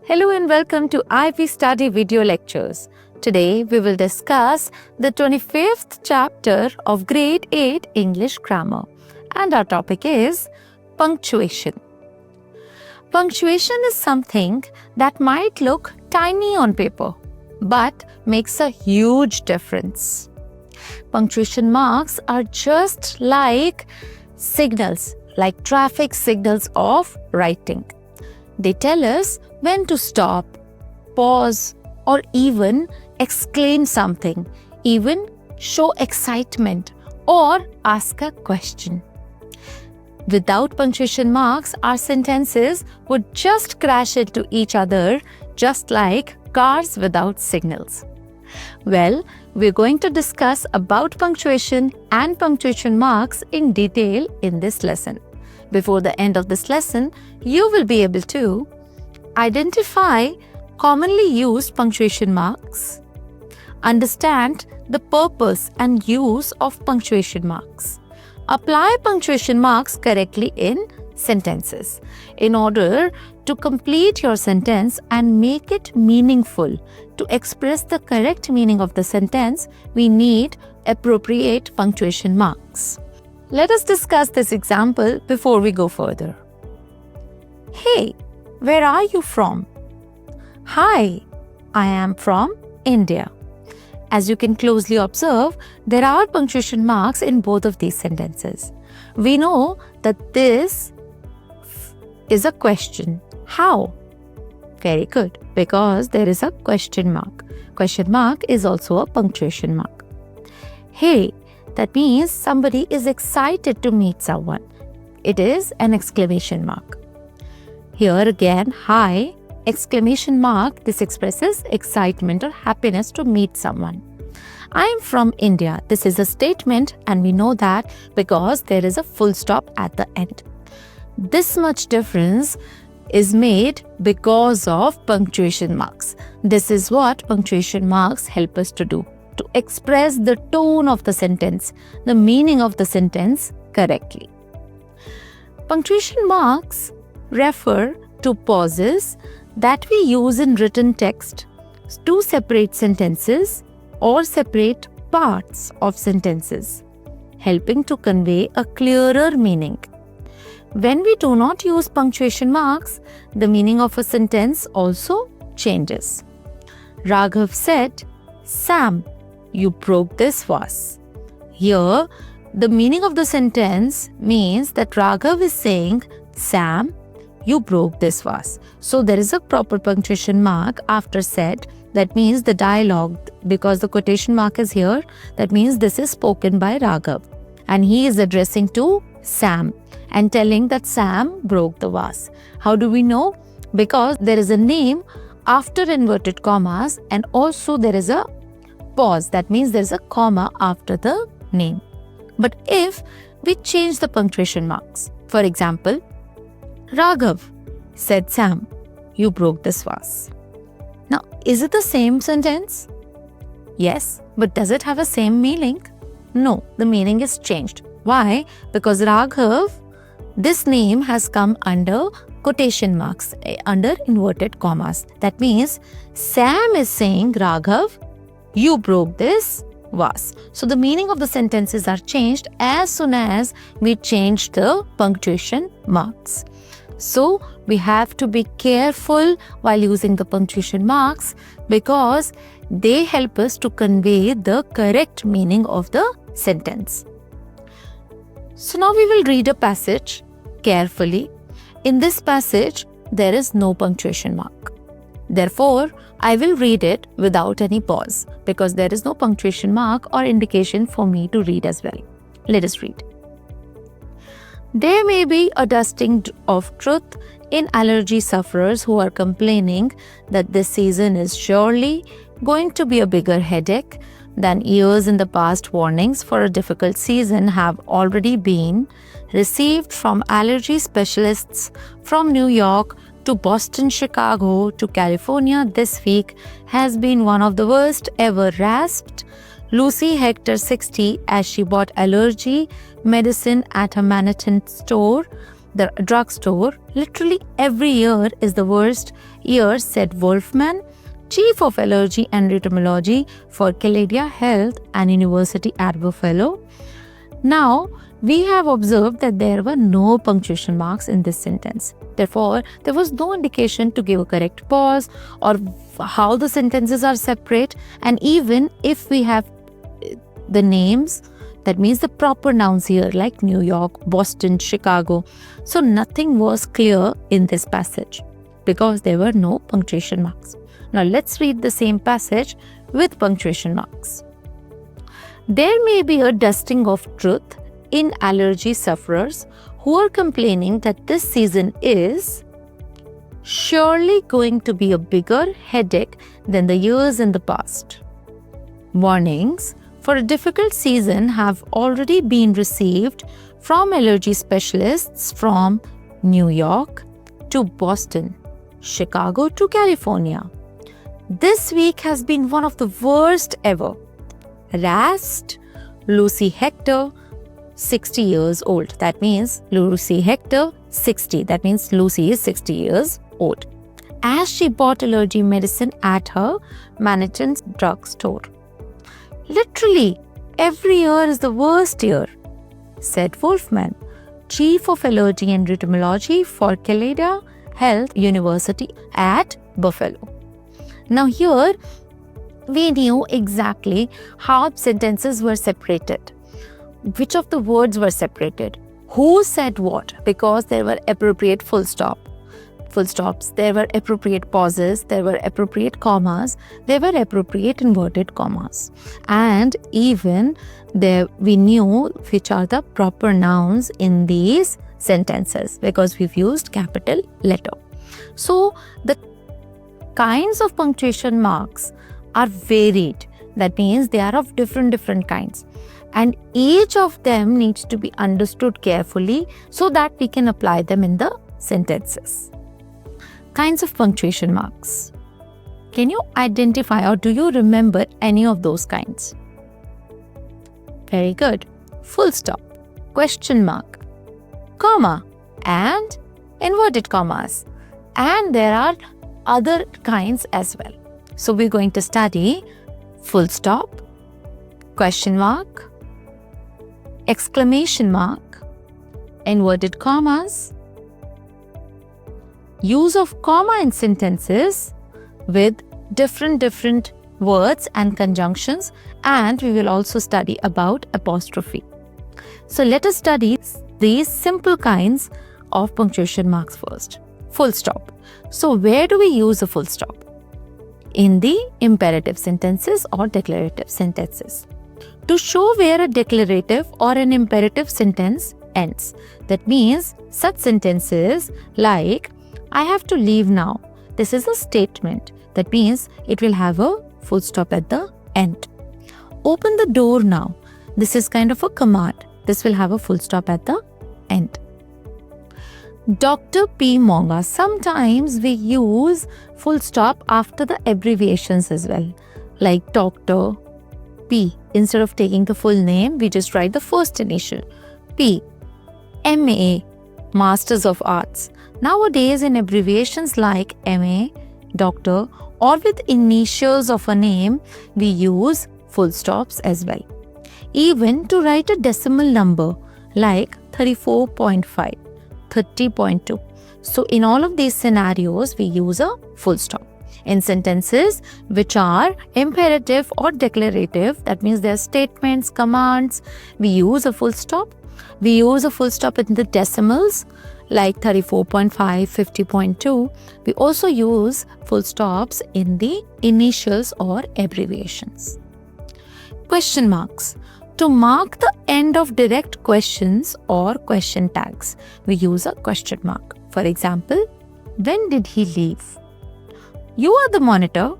Hello and welcome to IP Study Video Lectures. Today we will discuss the 25th chapter of Grade 8 English Grammar, and our topic is punctuation. Punctuation is something that might look tiny on paper but makes a huge difference. Punctuation marks are just like signals, like traffic signals of writing. They tell us when to stop, pause, or even exclaim something, even show excitement or ask a question. Without punctuation marks, our sentences would just crash into each other, just like cars without signals. Well, we're going to discuss about punctuation and punctuation marks in detail in this lesson. Before the end of this lesson, you will be able to identify commonly used punctuation marks, understand the purpose and use of punctuation marks, apply punctuation marks correctly in sentences. In order to complete your sentence and make it meaningful, to express the correct meaning of the sentence, we need appropriate punctuation marks. Let us discuss this example before we go further. Hey, where are you from? Hi, I am from India. As you can closely observe, there are punctuation marks in both of these sentences. We know that this is a question. How? Very good, because there is a question mark. Question mark is also a punctuation mark. Hey, that means somebody is excited to meet someone. It is an exclamation mark. Here again, hi, exclamation mark, this expresses excitement or happiness to meet someone. I am from India. This is a statement and we know that because there is a full stop at the end. This much difference is made because of punctuation marks. This is what punctuation marks help us to do, to express the tone of the sentence, the meaning of the sentence correctly. Punctuation marks refer to pauses that we use in written text to separate sentences or separate parts of sentences, helping to convey a clearer meaning. When we do not use punctuation marks, the meaning of a sentence also changes. Raghav said, Sam, you broke this vase. Here, the meaning of the sentence means that Raghav is saying, Sam, you broke this vase. So there is a proper punctuation mark after said. That means the dialogue, because the quotation mark is here, that means this is spoken by Raghav. And he is addressing to Sam and telling that Sam broke the vase. How do we know? Because there is a name after inverted commas and also there is a pause. That means there is a comma after the name. But if we change the punctuation marks, for example, Raghav said, Sam, you broke this vase. Now, is it the same sentence? Yes, but does it have a same meaning? No, the meaning is changed. Why? Because Raghav, this name has come under quotation marks, under inverted commas. That means Sam is saying, Raghav, you broke this vase. So the meaning of the sentences are changed as soon as we change the punctuation marks. So we have to be careful while using the punctuation marks because they help us to convey the correct meaning of the sentence. So now we will read a passage carefully. In this passage, there is no punctuation mark. Therefore, I will read it without any pause because there is no punctuation mark or indication for me to read as well. Let us read. There may be a dusting of truth in allergy sufferers who are complaining that this season is surely going to be a bigger headache than years in the past. Warnings for a difficult season have already been received from allergy specialists from New York to Boston, Chicago to California. This week has been one of the worst ever, rasped Lucy Hector, 60, as she bought allergy medicine at a Manhattan store. the drugstore. Literally every year is the worst year, said Wolfman, chief of allergy and rheumatology for Caledia Health and University at Buffalo. Now, we have observed that there were no punctuation marks in this sentence. Therefore, there was no indication to give a correct pause or how the sentences are separate. And even if we have the names, that means the proper nouns here like New York, Boston, Chicago. So nothing was clear in this passage because there were no punctuation marks. Now let's read the same passage with punctuation marks. There may be a dusting of truth in allergy sufferers who are complaining that this season is surely going to be a bigger headache than the years in the past. Warnings for a difficult season have already been received from allergy specialists from New York to Boston, Chicago to California. This week has been one of the worst ever. Rasped Lucy Hector, 60 years old. That means Lucy Hector, 60. That means Lucy is 60 years old. As she bought allergy medicine at her Manhattan's drugstore. Literally, every year is the worst year, said Wolfman, chief of allergy and rheumatology for Caledia Health University at Buffalo. Now here, we knew exactly how sentences were separated. Which of the words were separated? Who said what? Because there were appropriate full stops, there were appropriate pauses, there were appropriate commas, there were appropriate inverted commas. And even there we knew which are the proper nouns in these sentences because we've used capital letter. So the kinds of punctuation marks are varied. That means they are of different kinds. And each of them needs to be understood carefully so that we can apply them in the sentences. Kinds of punctuation marks. Can you identify or do you remember any of those kinds? Very good. Full stop, question mark, comma, and inverted commas. And there are other kinds as well. So we're going to study full stop, question mark, exclamation mark, inverted commas, use of comma in sentences with different words and conjunctions, and we will also study about apostrophe. So let us study these simple kinds of punctuation marks first. Full stop. So where do we use a full stop? In the imperative sentences or declarative sentences. To show where a declarative or an imperative sentence ends. That means such sentences like I have to leave now. This is a statement. That means it will have a full stop at the end. Open the door now. This is kind of a command. This will have a full stop at the end. Dr. P. Monga. Sometimes we use full stop after the abbreviations as well. Like Dr. P. Instead of taking the full name, we just write the first initial. P. MA. Masters of Arts. Nowadays in abbreviations like MA, Doctor, or with initials of a name, we use full stops as well. Even to write a decimal number like 34.5, 30.2. So in all of these scenarios, we use a full stop. In sentences which are imperative or declarative, that means they are statements, commands, we use a full stop. We use a full stop in the decimals like 34.5, 50.2. We also use full stops in the initials or abbreviations. Question marks. To mark the end of direct questions or question tags, we use a question mark. For example, when did he leave? You are the monitor,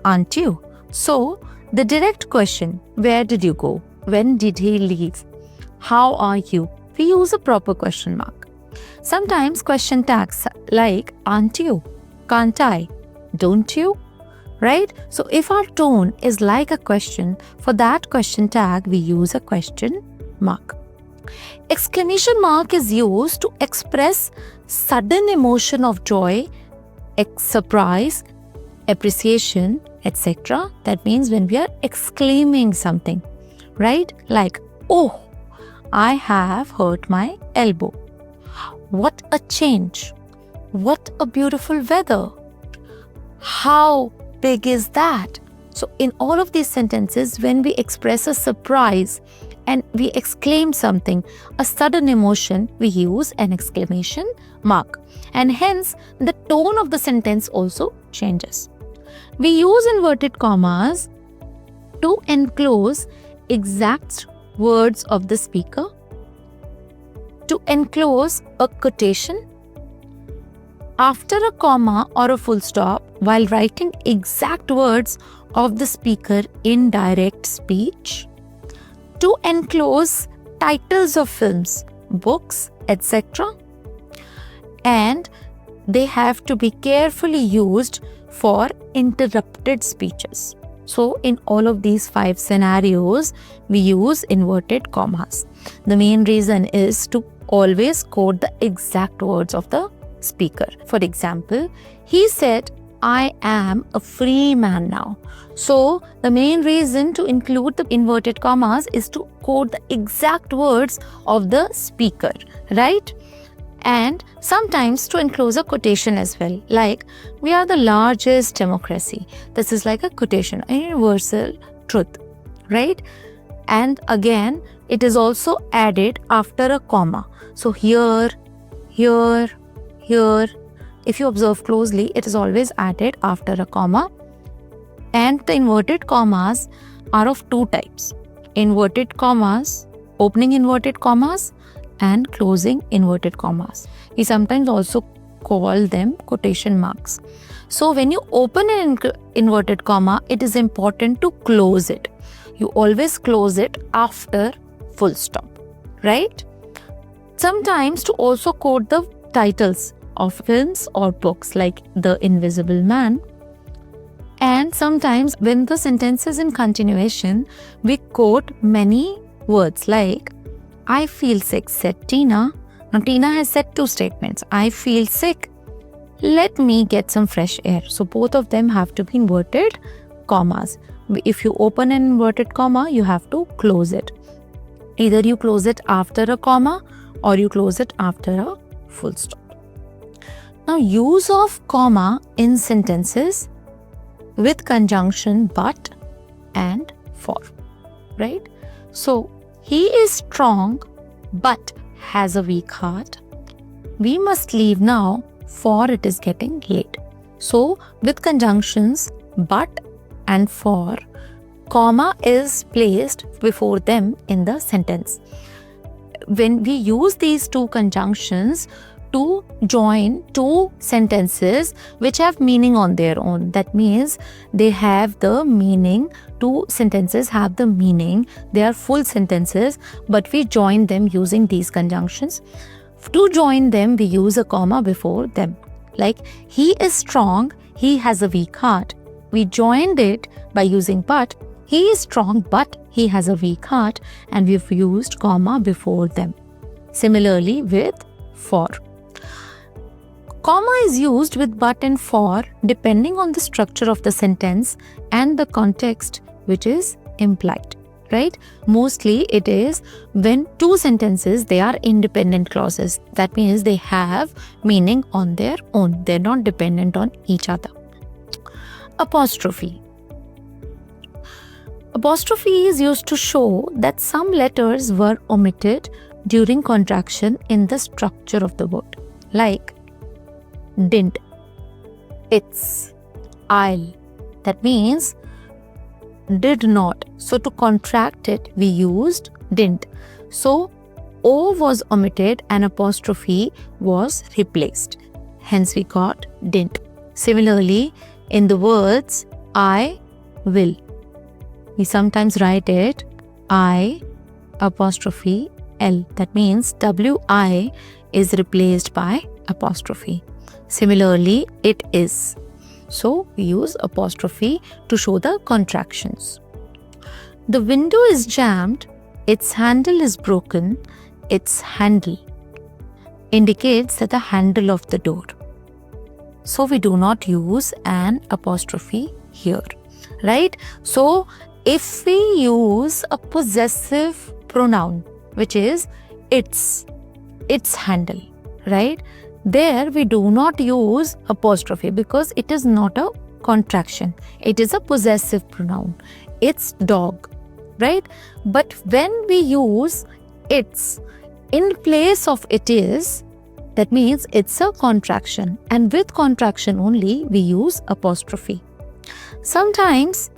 aren't you? So, the direct question, where did you go? When did he leave? How are you? We use a proper question mark. Sometimes question tags like, aren't you? Can't I? Don't you? Right? So if our tone is like a question, for that question tag, we use a question mark. Exclamation mark is used to express sudden emotion of joy, surprise, appreciation, etc. That means when we are exclaiming something, right? Like, oh, I have hurt my elbow. What a change. What a beautiful weather. How big is that? So in all of these sentences, when we express a surprise and we exclaim something, a sudden emotion, we use an exclamation mark. And hence, the tone of the sentence also changes. We use inverted commas to enclose exact words of the speaker, to enclose a quotation, after a comma or a full stop, while writing exact words of the speaker in direct speech, to enclose titles of films, books, etc. And they have to be carefully used for interrupted speeches. So in all of these 5 scenarios, we use inverted commas. The main reason is to always quote the exact words of the speaker. For example, he said, I am a free man now. So the main reason to include the inverted commas is to quote the exact words of the speaker, right? And sometimes to enclose a quotation as well, like, we are the largest democracy. This is like a quotation, a universal truth, right? And again, it is also added after a comma. So here, here, here. If you observe closely, it is always added after a comma. And the inverted commas are of 2 types. Inverted commas, opening inverted commas, and closing inverted commas. We sometimes also call them quotation marks. So when you open an inverted comma, it is important to close it. You always close it after full stop, right? Sometimes to also quote the titles of films or books, like The Invisible Man. And sometimes when the sentence is in continuation, we quote many words like, I feel sick, said Tina. Now Tina has said 2 statements. I feel sick. Let me get some fresh air. So both of them have to be inverted commas. If you open an inverted comma, you have to close it. Either you close it after a comma or you close it after a full stop. Now, use of comma in sentences with conjunction but and for, right? So, he is strong but has a weak heart. We must leave now, for it is getting late. So, with conjunctions but and for, comma is placed before them in the sentence. When we use these 2 conjunctions to join 2 sentences which have meaning on their own, that means they have the meaning, 2 sentences have the meaning, they are full sentences, but we join them using these conjunctions. To join them, we use a comma before them. Like, he is strong, he has a weak heart. We joined it by using but. He is strong but he has a weak heart, and we've used comma before them. Similarly with for. Comma is used with but and for depending on the structure of the sentence and the context which is implied, right? Mostly it is when 2 sentences, they are independent clauses. That means they have meaning on their own. They're not dependent on each other. Apostrophe. Apostrophe is used to show that some letters were omitted during contraction in the structure of the word, like didn't, it's, I'll. That means did not. So to contract it, we used didn't. So O was omitted and apostrophe was replaced. Hence we got didn't. Similarly, in the words I will, we sometimes write it I apostrophe L. That means WI is replaced by apostrophe. Similarly, it is. So we use apostrophe to show the contractions. The window is jammed, its handle is broken, its handle indicates that the handle of the door. So we do not use an apostrophe here, right? So if we use a possessive pronoun, which is its handle, right? There we do not use apostrophe because it is not a contraction. It is a possessive pronoun. It's dog, right? But when we use its in place of it is, that means it's a contraction, and with contraction only we use apostrophe. Sometimes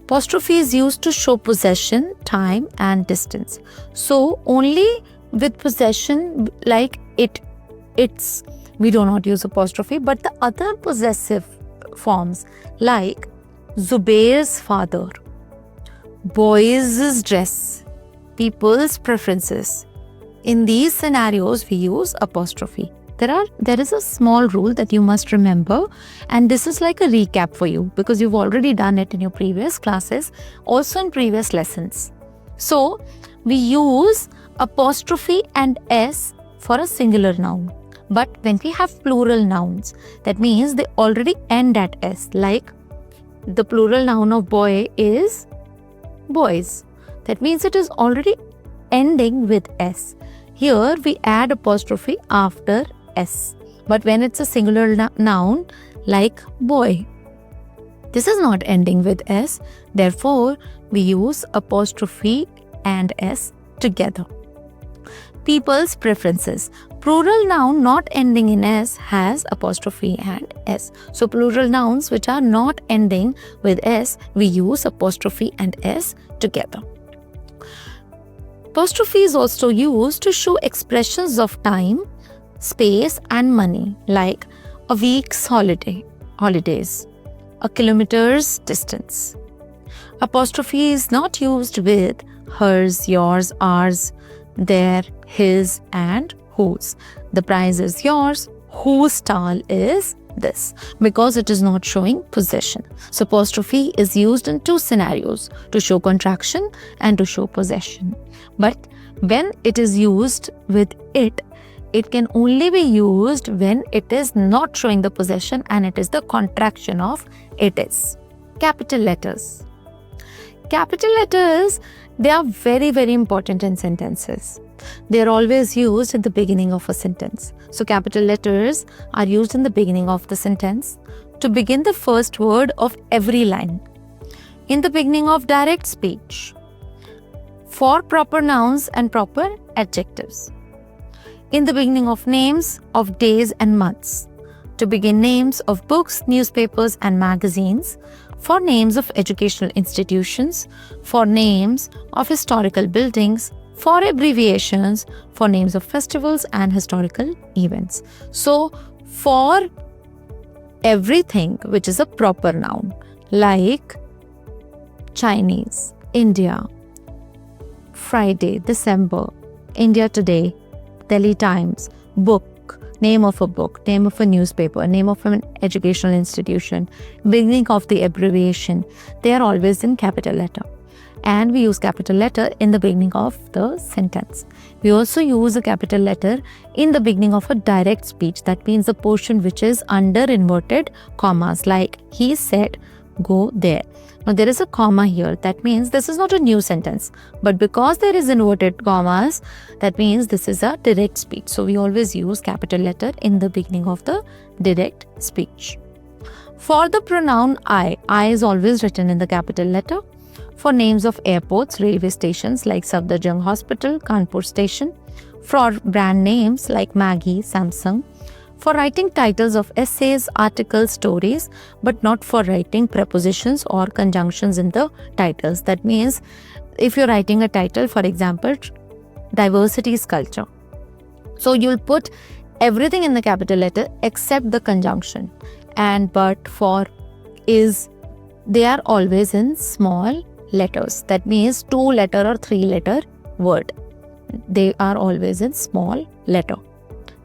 apostrophe is used to show possession, time and distance. So only with possession like its, we do not use apostrophe, but the other possessive forms like Zubair's father, boys' dress, people's preferences. In these scenarios, we use apostrophe. There is a small rule that you must remember, and this is like a recap for you because you've already done it in your previous classes, also in previous lessons. So, we use apostrophe and s for a singular noun. But when we have plural nouns, that means they already end at s, like the plural noun of boy is boys. That means it is already ending with s. Here we add apostrophe after s. But when it's a singular noun like boy, this is not ending with s. Therefore, we use apostrophe and s together. People's preferences. Plural noun not ending in s has apostrophe and s. So plural nouns which are not ending with s, we use apostrophe and s together. Apostrophe is also used to show expressions of time, space and money, like a week's holidays, a kilometer's distance. Apostrophe is not used with hers, yours, ours, their, his and whose. The prize is yours, whose stall is this, because it is not showing possession. So apostrophe is used in two scenarios, to show contraction and to show possession. But when it is used with it can only be used when it is not showing the possession and it is the contraction of it is. Capital letters. Capital letters, they are very, very important in sentences. They are always used at the beginning of a sentence. So capital letters are used in the beginning of the sentence to begin the first word of every line, in the beginning of direct speech, for proper nouns and proper adjectives, in the beginning of names of days and months, to begin names of books, newspapers and magazines, for names of educational institutions, for names of historical buildings, for abbreviations, for names of festivals and historical events. So, for everything which is a proper noun, like Chinese, India, Friday, December, India Today, Delhi Times, book, name of a book, name of a newspaper, name of an educational institution, beginning of the abbreviation, they are always in capital letter. And we use capital letter in the beginning of the sentence. We also use a capital letter in the beginning of a direct speech. That means the portion which is under inverted commas, like he said, go there. Now there is a comma here. That means this is not a new sentence. But because there is inverted commas, that means this is a direct speech. So we always use capital letter in the beginning of the direct speech. For the pronoun I is always written in the capital letter. For names of airports, railway stations like Safdarjung Hospital, Kanpur Station. For brand names like Maggi, Samsung. For writing titles of essays, articles, stories, but not for writing prepositions or conjunctions in the titles. That means if you're writing a title, for example, diversity is culture. So you'll put everything in the capital letter except the conjunction. And but, for, is, they are always in small letters. That means 2-letter or 3-letter word. They are always in small letter.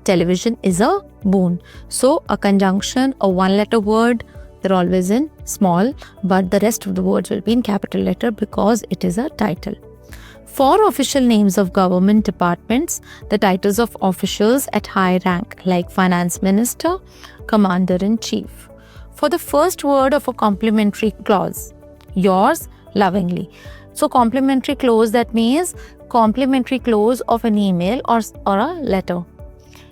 Television is a boon. So a conjunction, a 1-letter word, they're always in small, but the rest of the words will be in capital letter because it is a title. For official names of government departments, the titles of officials at high rank like finance minister, commander-in-chief. For the first word of a complimentary clause, yours lovingly. So complimentary clause, that means complimentary clause of an email or a letter.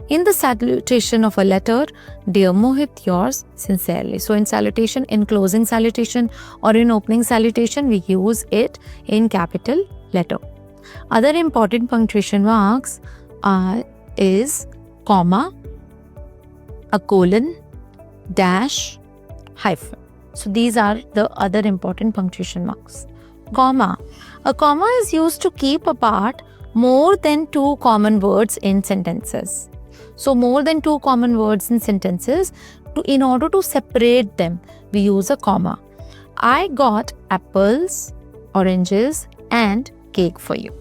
In the salutation of a letter, dear Mohit, yours sincerely. So in salutation, in closing salutation or in opening salutation, we use it in capital letter. Other important punctuation marks is comma, a colon, dash, hyphen. So these are the other important punctuation marks. Comma. A comma is used to keep apart more than two common words in sentences. So more than two common words in sentences, in order to separate them, we use a comma. I got apples, oranges and cake for you.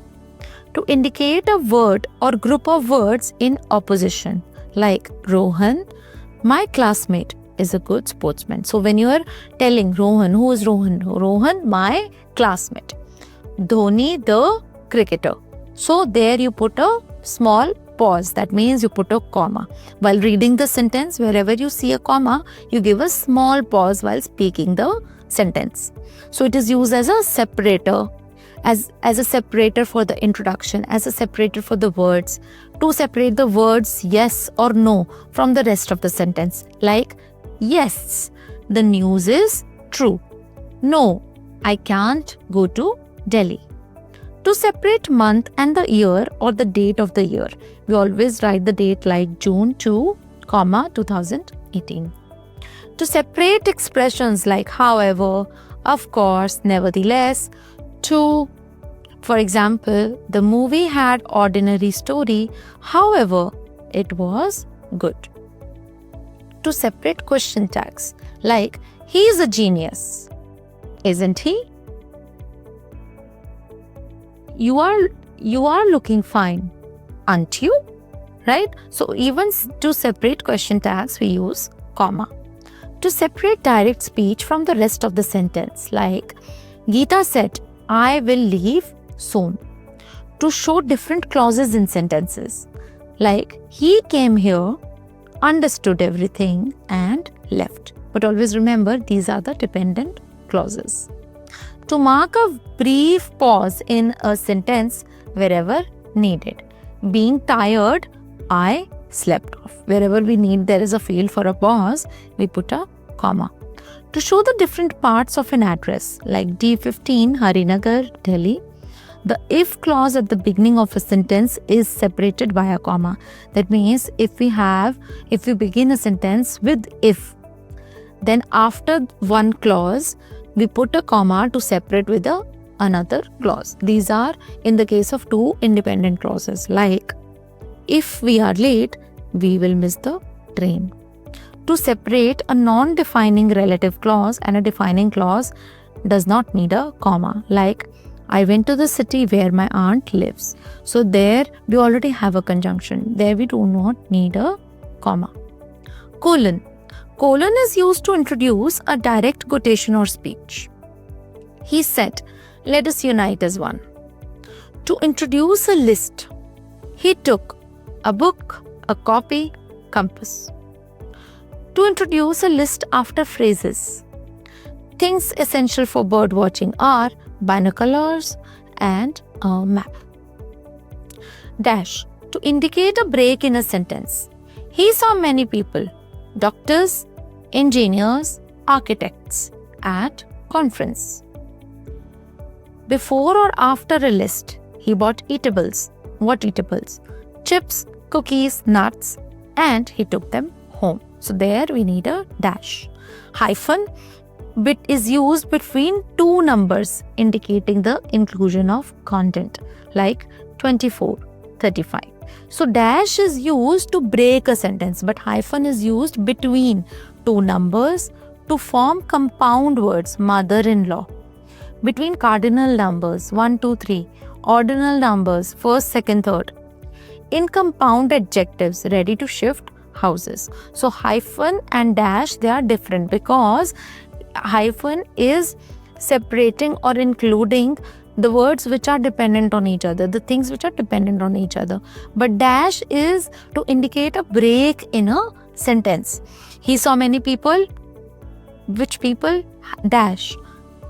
To indicate a word or group of words in opposition, like Rohan, my classmate, is a good sportsman. So when you are telling Rohan, who is Rohan? Rohan, my classmate. Dhoni, the cricketer. So there you put a small pause. That means you put a comma. While reading the sentence, wherever you see a comma, you give a small pause while speaking the sentence. So it is used as a separator, as a separator for the introduction, as a separator for the words, to separate the words yes or no from the rest of the sentence. Like, yes, the news is true. No, I can't go to Delhi. To separate month and the year or the date of the year, we always write the date like June 2, 2018. To separate expressions like however, of course, nevertheless, to, for example, the movie had ordinary story, however, it was good. To separate question tags like he is a genius, isn't he? You are looking fine, aren't you? Right? So even to separate question tags, we use comma. To separate direct speech from the rest of the sentence, like Geeta said, I will leave soon. To show different clauses in sentences, like he came here, understood everything and left. But always remember, these are the dependent clauses. To mark a brief pause in a sentence wherever needed. Being tired, I slept off. Wherever we need there is a field for a pause, we put a comma. To show the different parts of an address, like D15, Harinagar, Delhi, the if clause at the beginning of a sentence is separated by a comma. That means if we begin a sentence with if, then after one clause, we put a comma to separate with another clause. These are in the case of two independent clauses, like if we are late, we will miss the train. To separate a non-defining relative clause and a defining clause does not need a comma, like I went to the city where my aunt lives. So there we already have a conjunction. There we do not need a comma. Colon. Colon is used to introduce a direct quotation or speech. He said, let us unite as one. To introduce a list, he took a book, a copy, compass. To introduce a list after phrases, things essential for bird watching are binoculars and a map. Dash. To indicate a break in a sentence, he saw many people, doctors, engineers, architects at conference. Before or after a list, he bought eatables. What eatables? Chips, cookies, nuts, and he took them home. So there we need a dash. Hyphen bit is used between two numbers indicating the inclusion of content, like 24, 35. So dash is used to break a sentence, but hyphen is used between two numbers to form compound words, mother-in-law. Between cardinal numbers 1, 2, 3, ordinal numbers first, second, third. In compound adjectives ready to shift houses. So hyphen and dash, they are different because hyphen is separating or including the words which are dependent on each other, the things which are dependent on each other. But dash is to indicate a break in a sentence. He saw many people. Which people? Dash.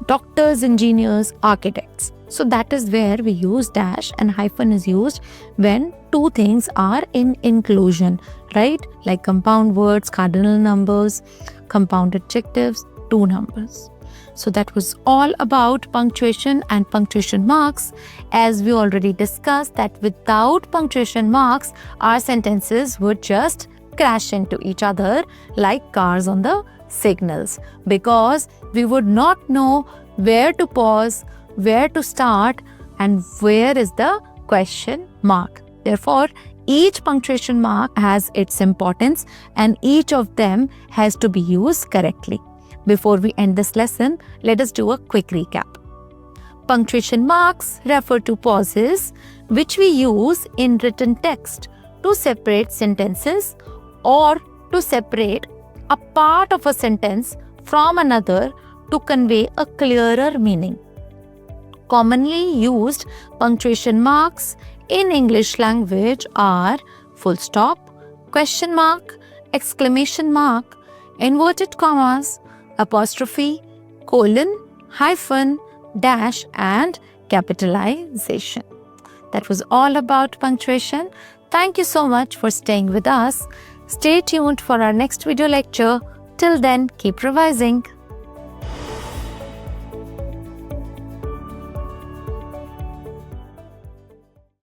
Doctors, engineers, architects. So that is where we use dash, and hyphen is used when two things are in inclusion, right? Like compound words, cardinal numbers, compound adjectives, two numbers. So that was all about punctuation and punctuation marks. As we already discussed that without punctuation marks, our sentences would just crash into each other like cars on the signals, because we would not know where to pause, where to start, and where is the question mark. Therefore, each punctuation mark has its importance and each of them has to be used correctly. Before we end this lesson, let us do a quick recap. Punctuation marks refer to pauses which we use in written text to separate sentences or to separate a part of a sentence from another to convey a clearer meaning. Commonly used punctuation marks in English language are full stop, question mark, exclamation mark, inverted commas, apostrophe, colon, hyphen, dash, and capitalization. That was all about punctuation. Thank you so much for staying with us. Stay tuned for our next video lecture. Till then, keep revising.